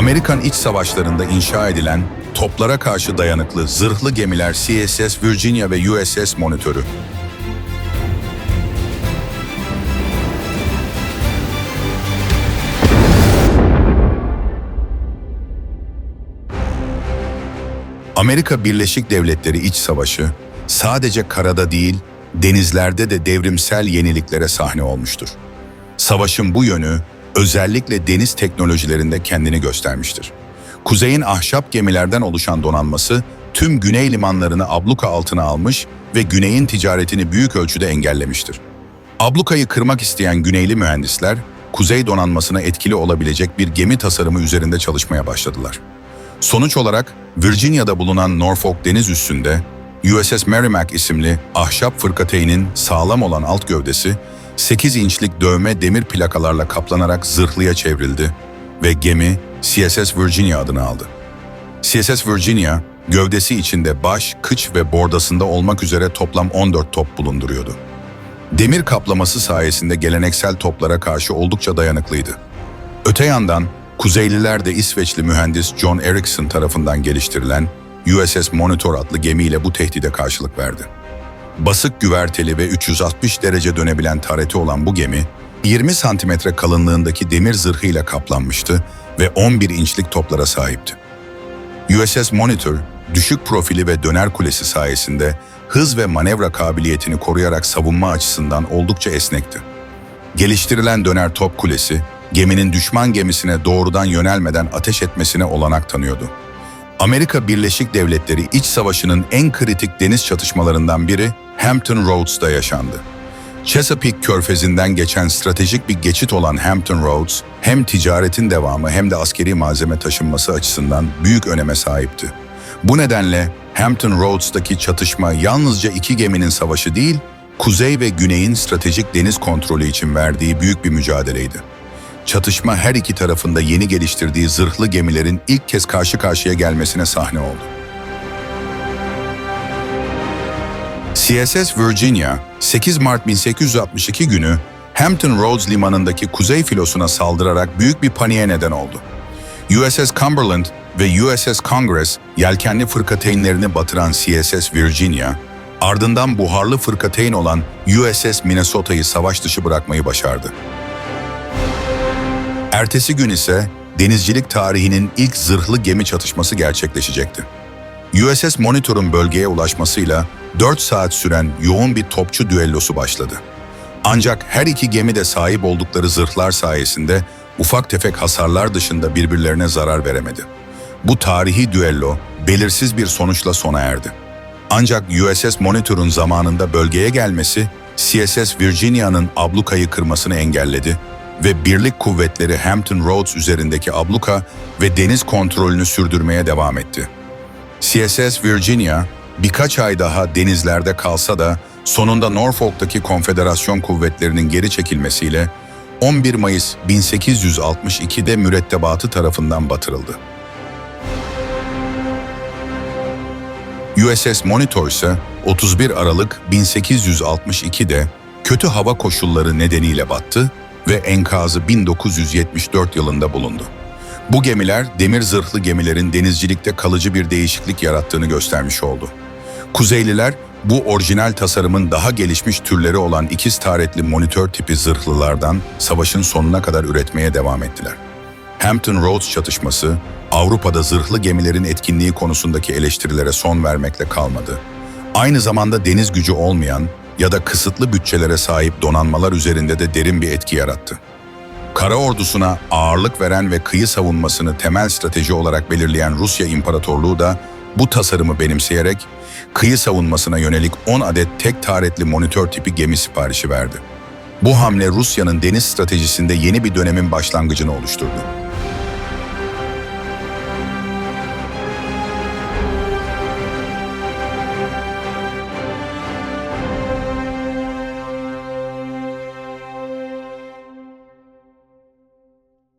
Amerikan iç savaşlarında inşa edilen toplara karşı dayanıklı zırhlı gemiler CSS Virginia ve USS Monitor'u. Amerika Birleşik Devletleri İç Savaşı sadece karada değil, denizlerde de devrimsel yeniliklere sahne olmuştur. Savaşın bu yönü özellikle deniz teknolojilerinde kendini göstermiştir. Kuzeyin ahşap gemilerden oluşan donanması tüm güney limanlarını abluka altına almış ve güneyin ticaretini büyük ölçüde engellemiştir. Ablukayı kırmak isteyen güneyli mühendisler, kuzey donanmasına etkili olabilecek bir gemi tasarımı üzerinde çalışmaya başladılar. Sonuç olarak Virginia'da bulunan Norfolk deniz üssünde USS Merrimack isimli ahşap fırkateynin sağlam olan alt gövdesi 8 inçlik dövme demir plakalarla kaplanarak zırhlıya çevrildi ve gemi CSS Virginia adını aldı. CSS Virginia, gövdesi içinde baş, kıç ve bordasında olmak üzere toplam 14 top bulunduruyordu. Demir kaplaması sayesinde geleneksel toplara karşı oldukça dayanıklıydı. Öte yandan, Kuzeyliler de İsveçli mühendis John Ericsson tarafından geliştirilen USS Monitor adlı gemiyle bu tehdide karşılık verdi. Basık güverteli ve 360 derece dönebilen tareti olan bu gemi, 20 santimetre kalınlığındaki demir zırhıyla kaplanmıştı ve 11 inçlik toplara sahipti. USS Monitor, düşük profili ve döner kulesi sayesinde hız ve manevra kabiliyetini koruyarak savunma açısından oldukça esnekti. Geliştirilen döner top kulesi, geminin düşman gemisine doğrudan yönelmeden ateş etmesine olanak tanıyordu. Amerika Birleşik Devletleri İç Savaşı'nın en kritik deniz çatışmalarından biri Hampton Roads'da yaşandı. Chesapeake Körfezi'nden geçen stratejik bir geçit olan Hampton Roads, hem ticaretin devamı hem de askeri malzeme taşınması açısından büyük öneme sahipti. Bu nedenle Hampton Roads'daki çatışma yalnızca iki geminin savaşı değil, kuzey ve güneyin stratejik deniz kontrolü için verdiği büyük bir mücadeleydi. Çatışma her iki tarafında yeni geliştirdiği zırhlı gemilerin ilk kez karşı karşıya gelmesine sahne oldu. CSS Virginia, 8 Mart 1862 günü Hampton Roads limanındaki kuzey filosuna saldırarak büyük bir paniğe neden oldu. USS Cumberland ve USS Congress yelkenli fırkateynlerini batıran CSS Virginia, ardından buharlı fırkateyn olan USS Minnesota'yı savaş dışı bırakmayı başardı. Ertesi gün ise denizcilik tarihinin ilk zırhlı gemi çatışması gerçekleşecekti. USS Monitor'un bölgeye ulaşmasıyla 4 saat süren yoğun bir topçu düellosu başladı. Ancak her iki gemi de sahip oldukları zırhlar sayesinde ufak tefek hasarlar dışında birbirlerine zarar veremedi. Bu tarihi düello belirsiz bir sonuçla sona erdi. Ancak USS Monitor'un zamanında bölgeye gelmesi CSS Virginia'nın ablukayı kırmasını engelledi ve birlik kuvvetleri Hampton Roads üzerindeki abluka ve deniz kontrolünü sürdürmeye devam etti. CSS Virginia birkaç ay daha denizlerde kalsa da sonunda Norfolk'taki Konfederasyon kuvvetlerinin geri çekilmesiyle 11 Mayıs 1862'de mürettebatı tarafından batırıldı. USS Monitor ise 31 Aralık 1862'de kötü hava koşulları nedeniyle battı ve enkazı 1974 yılında bulundu. Bu gemiler demir zırhlı gemilerin denizcilikte kalıcı bir değişiklik yarattığını göstermiş oldu. Kuzeyliler bu orijinal tasarımın daha gelişmiş türleri olan ikiz taretli monitör tipi zırhlılardan savaşın sonuna kadar üretmeye devam ettiler. Hampton Roads çatışması Avrupa'da zırhlı gemilerin etkinliği konusundaki eleştirilere son vermekle kalmadı. Aynı zamanda deniz gücü olmayan ya da kısıtlı bütçelere sahip donanmalar üzerinde de derin bir etki yarattı. Kara ordusuna ağırlık veren ve kıyı savunmasını temel strateji olarak belirleyen Rusya İmparatorluğu da bu tasarımı benimseyerek kıyı savunmasına yönelik 10 adet tek taretli monitör tipi gemi siparişi verdi. Bu hamle Rusya'nın deniz stratejisinde yeni bir dönemin başlangıcını oluşturdu.